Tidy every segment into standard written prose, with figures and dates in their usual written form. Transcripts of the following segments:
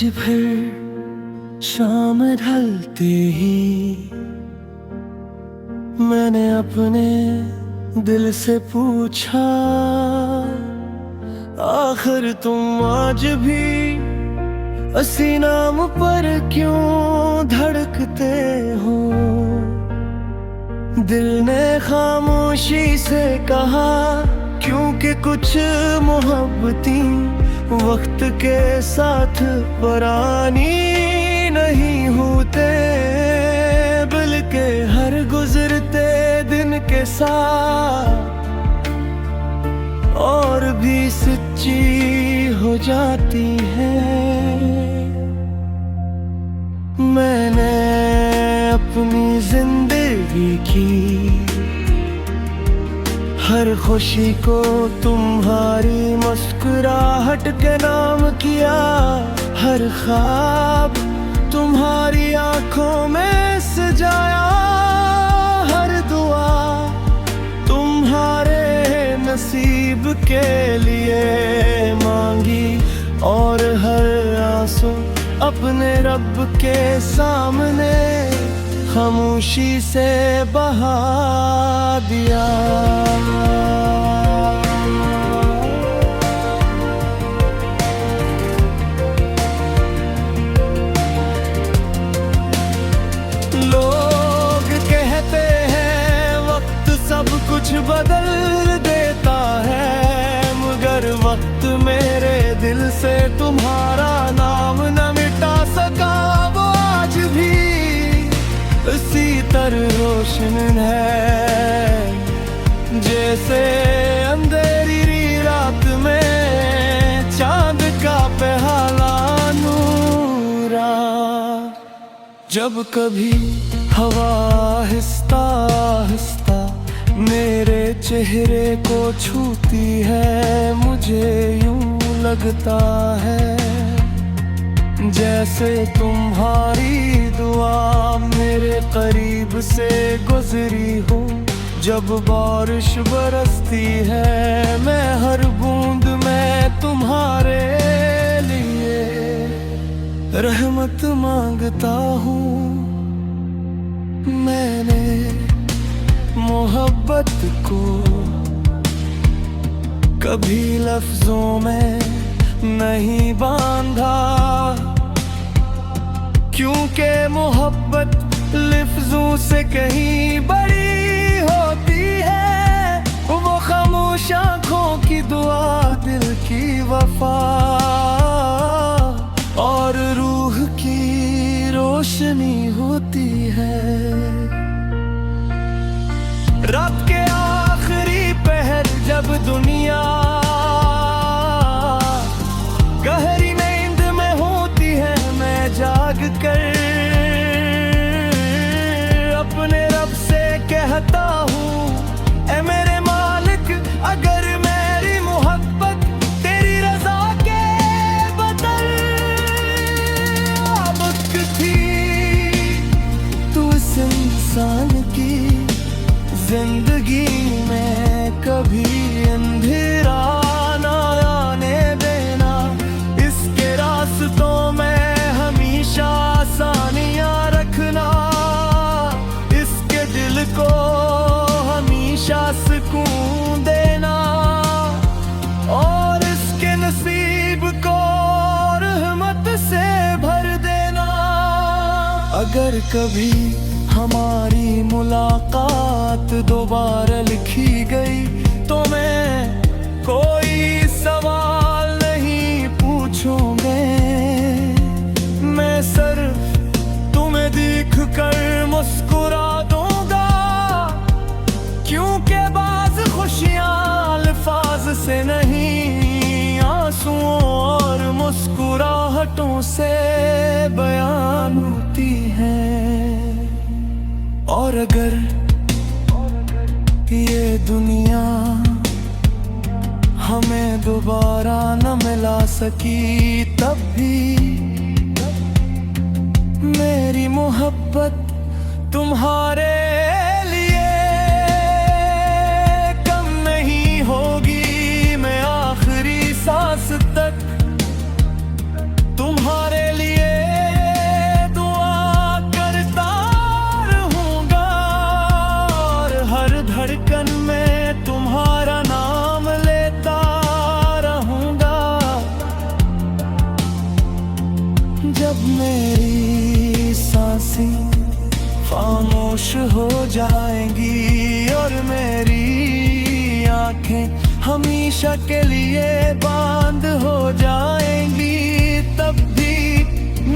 फिर शाम ढलते ही मैंने अपने दिल से पूछा, आखिर तुम आज भी उसी नाम पर क्यों धड़कते हो। दिल ने खामोशी से कहा, क्योंकि कुछ मोहब्बतें वक्त के साथ पुरानी नहीं होते, बल्कि हर गुजरते दिन के साथ और भी सच्ची हो जाती है। मैंने अपनी जिंदगी की हर खुशी को तुम्हारी मुस्कुराहट के नाम किया, हर ख्वाब तुम्हारी आंखों में सजाया, हर दुआ तुम्हारे नसीब के लिए मांगी, और हर आंसू अपने रब के सामने खामोशी से बहा दिया। लोग कहते हैं वक्त सब कुछ बदल देता है, मगर वक्त मेरे दिल से तुम्हारा नाम न मिटा सका। वो आज भी उसी तरह रोशन है, जैसे अंधेरी रात में चांद का पहला नूरा। जब कभी हवा आहिस्ता आहिस्ता मेरे चेहरे को छूती है, मुझे यूं लगता है जैसे तुम्हारी दुआ मेरे करीब से गुजरी हो। जब बारिश बरसती है मैं हर बूंद में तुम्हारे लिए रहमत मांगता हूँ। मैंने मोहब्बत को कभी लफ्जों में नहीं बांधा, क्योंकि मोहब्बत लफ्जों से कहीं बड़ी होती है। वो खामोश आँखों की दुआ, दिल की वफा और रूह की रोशनी होती है। रात के आखिरी पहर जब दुनिया गहरी नींद में होती है, मैं जाग कर अपने रब से कहता हूँ, ऐ मेरे मालिक अगर मेरी मोहब्बत तेरी रजा के बदल आबक थी, तू इस इंसान की जिंदगी में कभी अंधेरा ना आने देना। इसके रास्तों में हमेशा आसानियां रखना, इसके दिल को हमेशा सुकून देना, और इसके नसीब को रहमत से भर देना। अगर कभी हमारी मुलाकात दोबारा लिखी गई तो मैं कोई सवाल नहीं पूछूंगा, मैं सिर्फ तुम्हें देख कर मुस्कुरा दूंगा, क्योंकि बाज़ खुशियाँ अल्फाज से नहीं आंसुओं और मुस्कुराहटों से बयान होती हैं। और अगर ये दुनिया हमें दोबारा न मिला सकी, तब भी मेरी मोहब्बत तुम्हारे लिए कम नहीं होगी। मैं आखिरी सांस तक तुम्हारे खामोश हो जाएंगी और मेरी आंखें हमेशा के लिए बंद हो जाएंगी। तब भी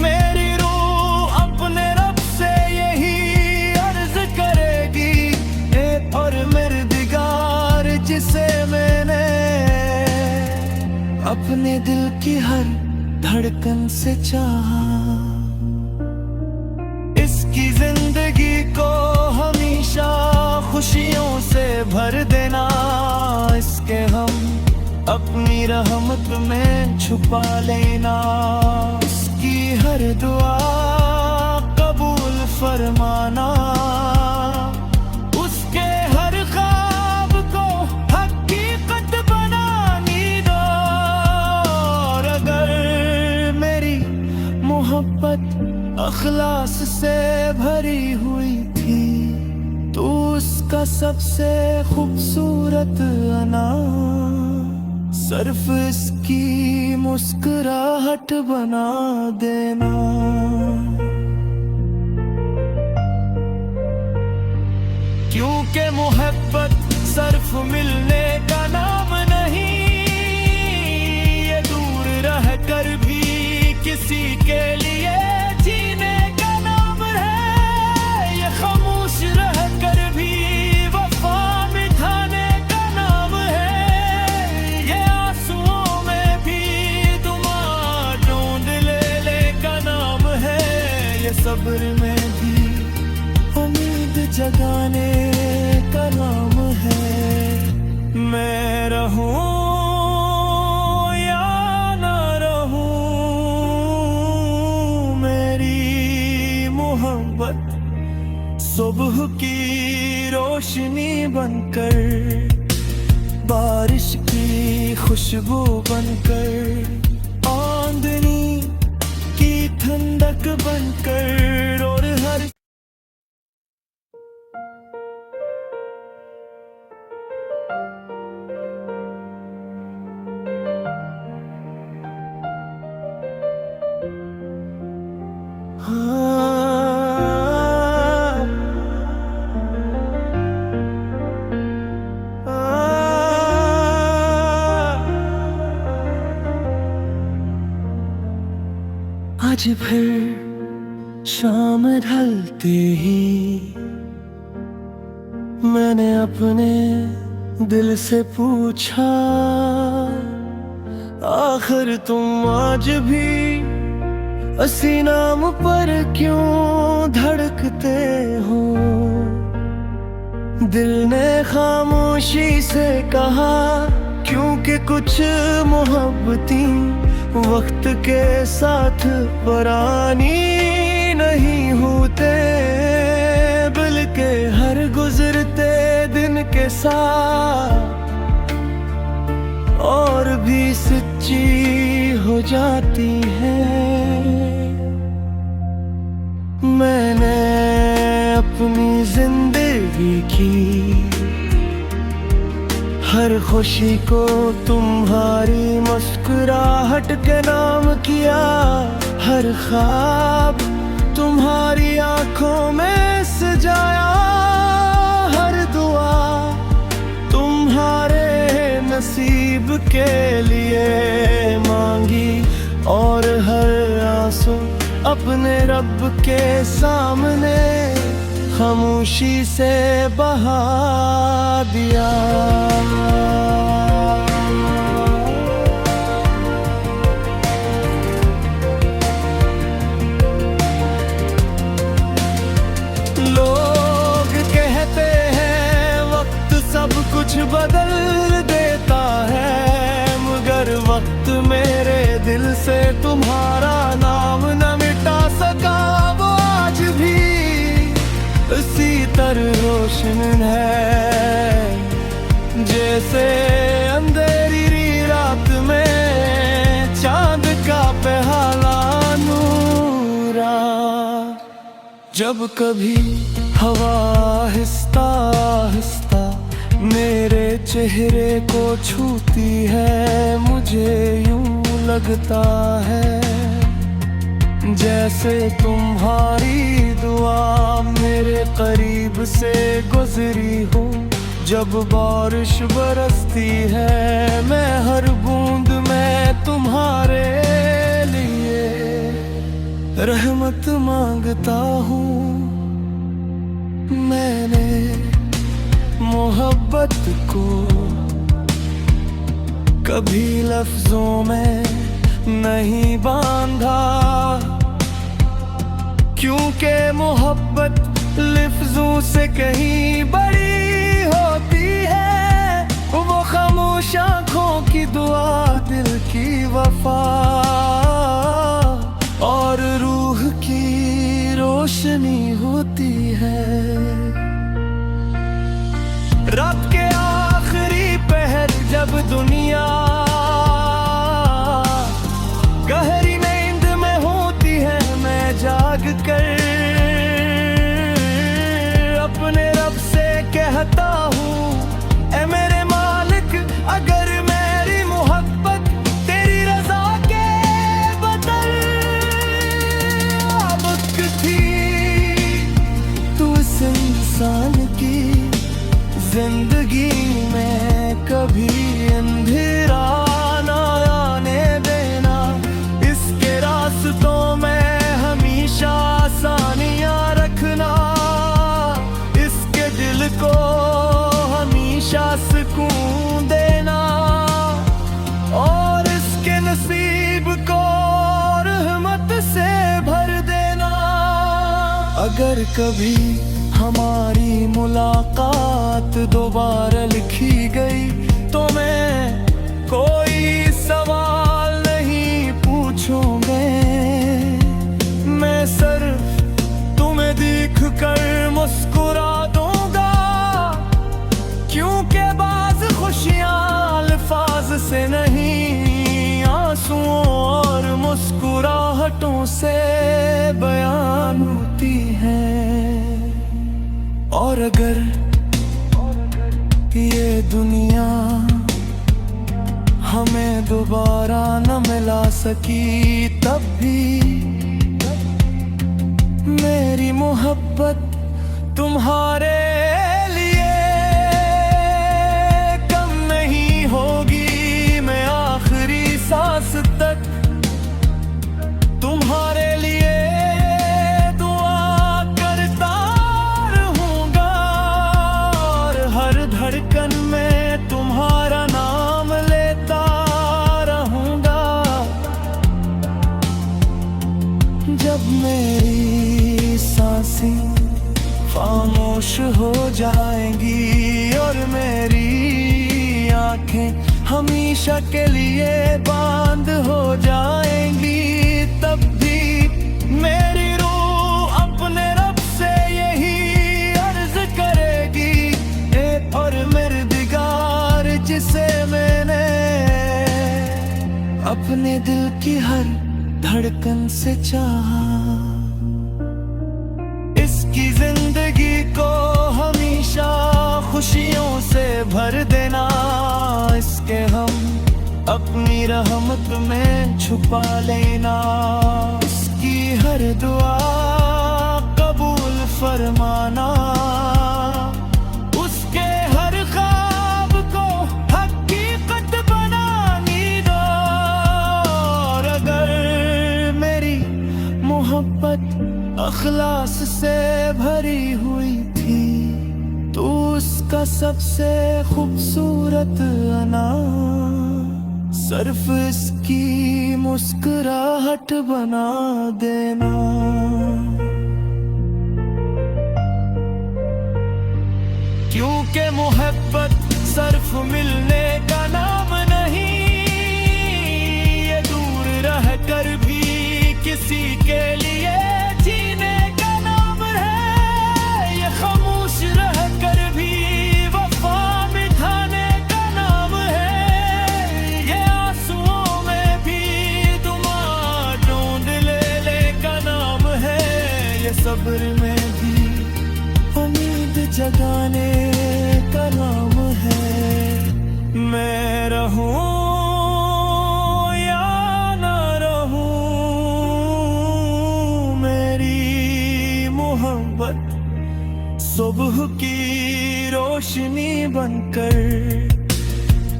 मेरी रूह अपने रब से यही अर्ज करेगी, और मेरे दिगार जिसे मैंने अपने दिल की हर धड़कन से चाहा, इसकी जिंदगी को हमेशा खुशियों से भर देना, इसके हम अपनी रहमत में छुपा लेना, इसकी हर दुआ कबूल फरमाना, उसके हर ख्वाब को हकीकत बनानी दो। और अगर मेरी मोहब्बत अखलास से भरी हुई थी, तो उसका सबसे खूबसूरत अना सिर्फ इसकी मुस्कुराहट बना देना। क्योंकि मोहब्बत सिर्फ मिलने का नाम नहीं, ये दूर रह कर भी किसी के लिए जीने का नाम है, ये खामोश रह कर भी वफा मिटाने का नाम है, ये आंसुओं में भी दुआ ढूंढ ले का नाम है, ये सब्र में भी उम्मीद जगाने का नाम है। मैं रहूं या ना रहूं, मेरी मोहब्बत सुबह की रोशनी बनकर, बारिश की खुशबू बनकर, आंधनी की ठंडक बनकर, और हर आज फिर शाम ढलते ही मैंने अपने दिल से पूछा, आखिर तुम आज भी उसी नाम पर क्यों धड़कते हो। दिल ने खामोशी से कहा, क्योंकि कुछ मोहब्बतें वक्त के साथ पुरानी नहीं होते, बल्कि हर गुजरते दिन के साथ और भी सच्ची हो जाती है। मैंने अपनी जिंदगी की हर खुशी को तुम्हारी मुस्कुराहट के नाम किया, हर ख्वाब तुम्हारी आंखों में सजाया, हर दुआ तुम्हारे नसीब के लिए मांगी, और हर आंसू अपने रब के सामने खामोशी से बहा दिया। लोग कहते हैं वक्त सब कुछ बदल देता है, मगर वक्त मेरे दिल से तुम्हारा नाम न मिटा सका। वो आज भी उसी तरह रोशन है, जैसे अंधेरी रात में चांद का पहला नूरा। जब कभी हवा आहिस्ता आहिस्ता मेरे चेहरे को छूती है, मुझे यूं लगता है जैसे तुम्हारी दुआ मेरे करीब से गुजरी हूँ। जब बारिश बरसती है मैं हर बूंद में तुम्हारे लिए रहमत मांगता हूँ। मैंने मोहब्बत को कभी लफ्जों में नहीं बांधा, क्योंकि मोहब्बत लफ्जों से कहीं बड़ी होती है। वो खामोश आँखों की दुआ, दिल की वफा और रूह की रोशनी होती है। रात के आखिरी पहर जब दुनिया गहरी नींद में होती है, मैं जाग कर अपने रब से कहता हूँ, ऐ मेरे मालिक, अगर मेरी मोहब्बत तेरी रजा के बदल आबक थी, तू इस इंसान की जिंदगी में कभी अंधेरा ना आने देना। इसके रास्तों में हमेशा आसानियां रखना, इसके दिल को हमेशा सुकून देना और इसके नसीब को रहमत से भर देना। अगर कभी हमारी मुलाकात दोबारा लिखी गई तो मैं कोई सवाल नहीं पूछूंगा, मैं सिर्फ तुम्हें देख कर मुस्कुरा दूंगा, क्योंकि बाज़ खुशियाँ अल्फाज से नहीं, आंसुओं और मुस्कुराहटों से बयान होती हैं। और अगर ये दुनिया हमें दोबारा न मिला सकी, तब भी मेरी मोहब्बत तुम्हारे लिए कम नहीं होगी। मैं आखिरी सांस तक तुम्हारे लिए धड़कन में तुम्हारा नाम लेता रहूंगा। जब मेरी सांसें खामोश हो जाएंगी और मेरी आंखें हमेशा के लिए बंद हो जाएंगी, तब भी मेरी रूह अपने रब से यही अर्ज करेगी, और मेरे दिगार जिसे मैंने अपने दिल की हर धड़कन से चाहा, इसकी जिंदगी को हमेशा खुशियों से भर देना, इसके हम अपनी रहमत में छुपा लेना, इसकी हर दुआ कबूल फरमाना, अखलास से भरी हुई थी, तो उसका सबसे खूबसूरत अना सिर्फ इसकी मुस्कुराहट बना देना। क्योंकि मोहब्बत सिर्फ मिलने का नाम नहीं, ये दूर रह कर भी किसी के लिए जीने का नाम है, ये खामोश रह कर भी वफा मिटाने का नाम है, ये आंसुओं में भी दुआ ढूंढ लेने का नाम है, ये सब्र में भी उम्मीद जगाने का नाम है। मैं रहूं सुबह की रोशनी बनकर,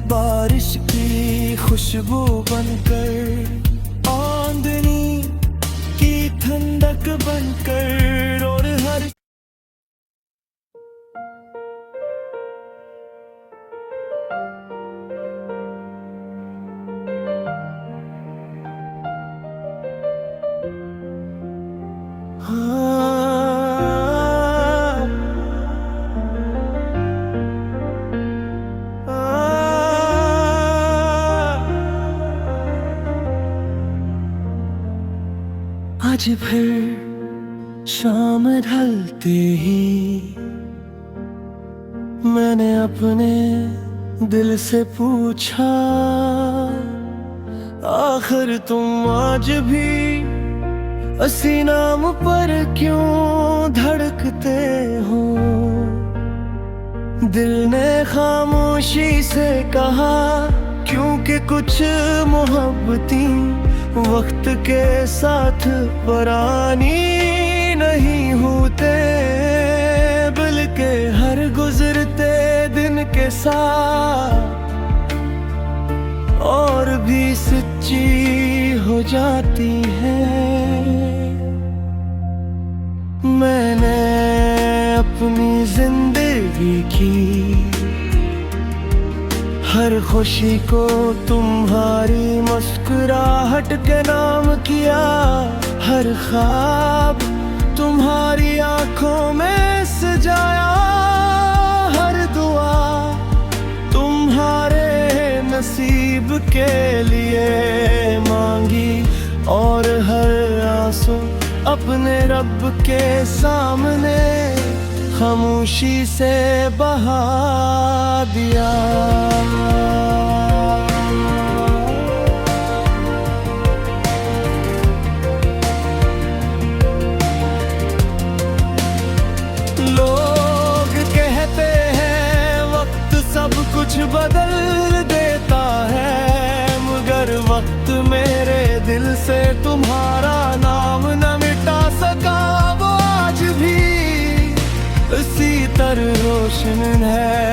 बारिश की खुशबू बनकर, आंधनी की ठंडक बनकर, और हर आज फिर शाम ढलते ही मैंने अपने दिल से पूछा, आखिर तुम आज भी उसी नाम पर क्यों धड़कते हो। दिल ने खामोशी से कहा, क्योंकि कुछ मोहब्बतें वक्त के साथ पुरानी नहीं होते, बल्कि हर गुजरते दिन के साथ और भी सच्ची हो जाती है। मैंने अपनी जिंदगी की हर खुशी को तुम्हारी मुस्कुराहट के नाम किया, हर ख्वाब तुम्हारी आंखों में सजाया, हर दुआ तुम्हारे नसीब के लिए मांगी, और हर आंसू अपने रब के सामने खामोशी से बहा दिया। लोग कहते हैं वक्त सब कुछ बदल देता है, मगर वक्त मेरे दिल से तुम्हारा नाम न मिटा सका। वो आज भी उसी तरह रोशन है,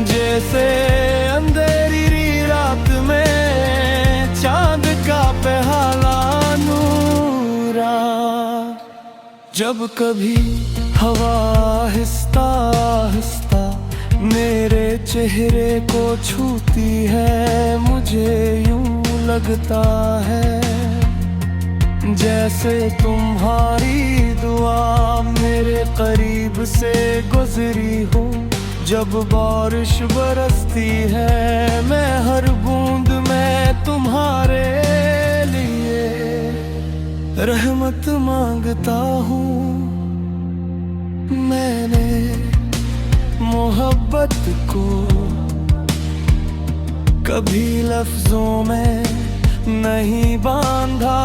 जैसे अंधेरी रात में चांद का पहला नूरा। जब कभी हवा आहिस्ता आहिस्ता मेरे चेहरे को छूती है, मुझे यूं लगता है जैसे तुम्हारी दुआ मेरे करीब से गुजरी हो। जब बारिश बरसती है मैं हर बूंद में तुम्हारे लिए रहमत मांगता हूँ। मैंने मोहब्बत को कभी लफ्जों में नहीं बांधा,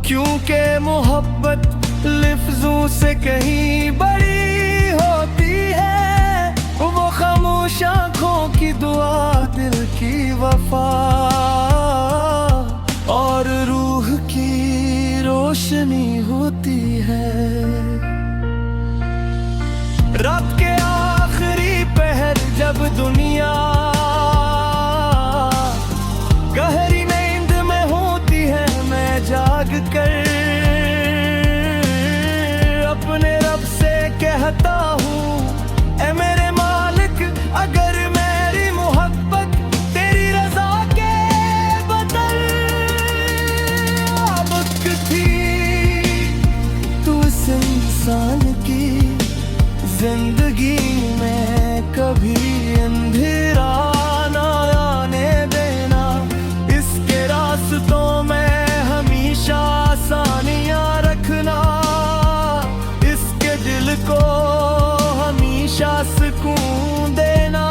क्योंकि मोहब्बत लफ्जों से कहीं बड़ी होती है। वो खामोश आँखों की दुआ, दिल की वफा और रूह की रोशनी होती है। रात के आखिरी पहर जब दुनिया गहरी नींद में होती है, मैं जाग कर अपने रब से कहता हूँ, ऐ मेरे मालिक अगर मेरी मोहब्बत तेरी रजा के बदल आबक थी, तू इस इंसान की जिंदगी में कभी अंधेरा ना आने देना। इसके रास्तों में हमेशा आसानियां रखना, इसके दिल को हमेशा सुकून देना,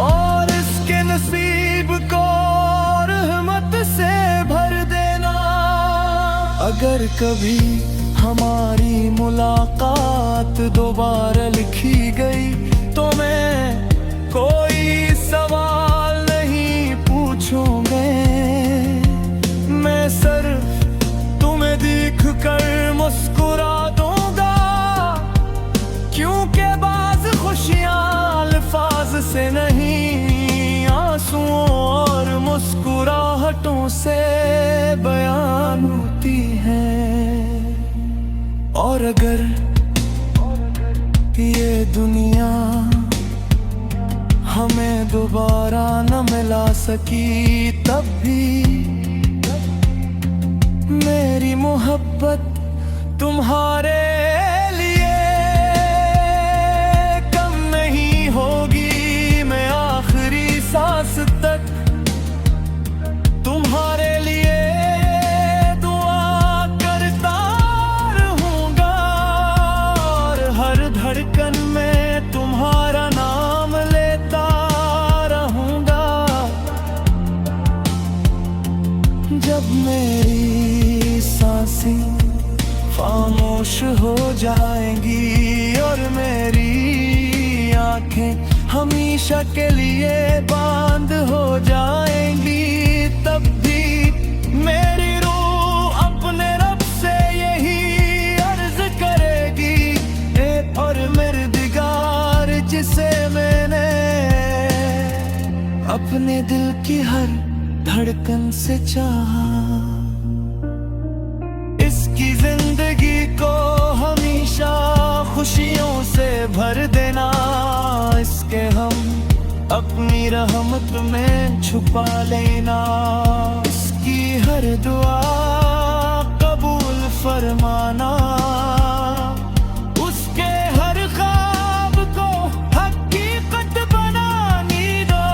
और इसके नसीब को रहमत से भर देना। अगर कभी हमारी मुलाकात दोबारा लिखी गई तो मैं कोई सवाल नहीं पूछूंगा, मैं सिर्फ तुम्हें देख कर मुस्कुरा से बयान होती हैं। और अगर ये दुनिया हमें दोबारा न मिला सकी, तब भी मेरी मोहब्बत तुम्हारे लिए कम नहीं होगी। मैं आखिरी सांस तक तुम्हारे लिए दुआ करता रहूंगा, और हर धड़कन में तुम्हारा नाम लेता रहूंगा। जब मेरी सांसें खामोश हो जाएंगी और मेरी आंखें हमेशा के लिए बंद हो जाएंगी, तब भी मेरी रूह अपने रब से यही अर्ज करेगी। और मेरे दिगार जिसे मैंने अपने दिल की हर धड़कन से चाहा, इसकी जिंदगी को हमेशा खुशियों से भर देना। इसके हम अपनी रहमत में छुपा लेना। इसकी हर दुआ कबूल फरमाना। उसके हर ख्वाब को हकीकत बनानी दो।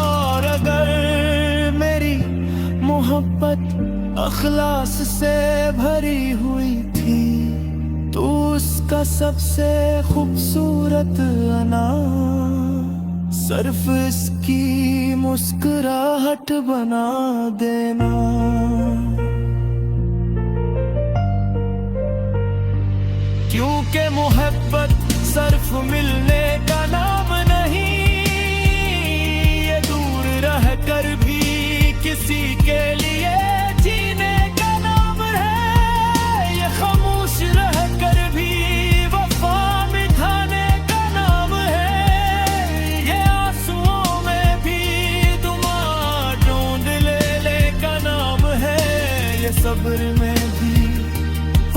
और अगर मेरी मोहब्बत अखलास से भरी हुई थी, तो उसका सबसे खूबसूरत अना सिर्फ इसकी मुस्कुराहट बना देना। क्योंकि मोहब्बत सिर्फ मिलने का नाम नहीं, ये दूर रह कर भी किसी के लिए सब्र में भी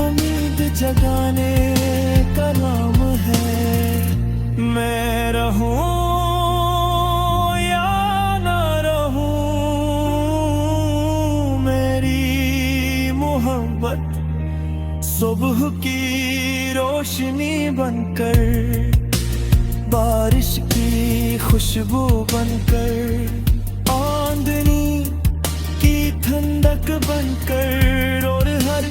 उम्मीद जगाने का नाम है। मैं रहूं या ना रहूं, मेरी मोहब्बत सुबह की रोशनी बनकर, बारिश की खुशबू बनकर, आंधनी की ठंडक बनकर, और हर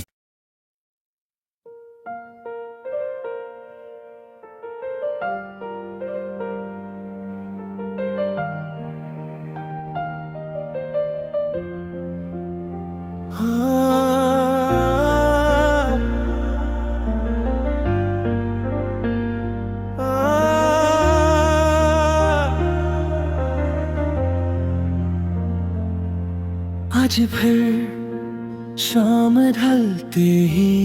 आज फिर शाम ढलते ही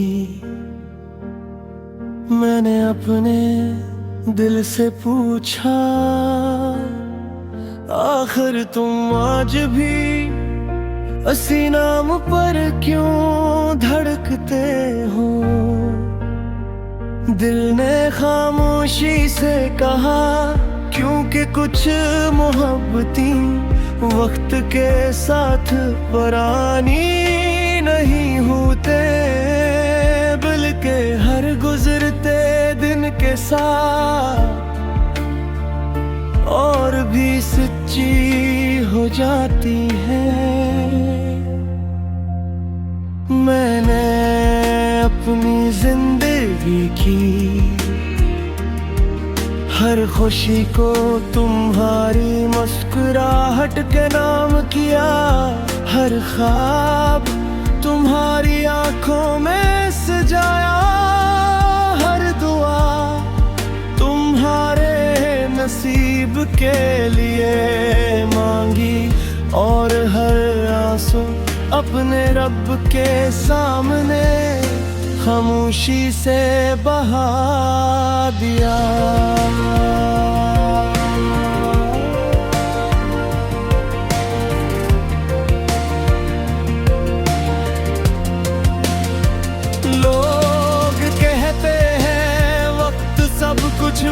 मैंने अपने दिल से पूछा, आखिर तुम आज भी उसी नाम पर क्यों धड़कते हो। दिल ने खामोशी से कहा, क्योंकि कुछ मोहब्बतें वक्त के साथ पुरानी नहीं होते, बल्कि हर गुजरते दिन के साथ और भी सच्ची हो जाती है। मैंने अपनी जिंदगी की हर खुशी को तुम्हारी मुस्कुराहट के नाम किया, हर ख्वाब तुम्हारी आंखों में सजाया, हर दुआ तुम्हारे नसीब के लिए मांगी, और हर आंसू अपने रब के सामने खामोशी से बहा दिया।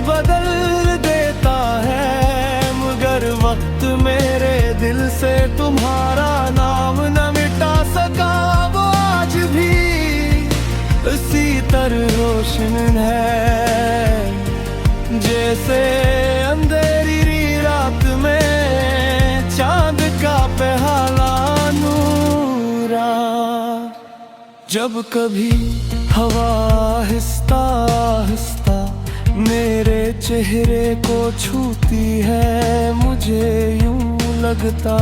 बदल देता है, मगर वक्त मेरे दिल से तुम्हारा नाम न मिटा सका। वो आज भी इसी तरह रोशन है, जैसे अंधेरी रात में चांद का पहला नूरा। जब कभी हवा आहिस्ता आहिस्ता मेरे चेहरे को छूती है, मुझे यूं लगता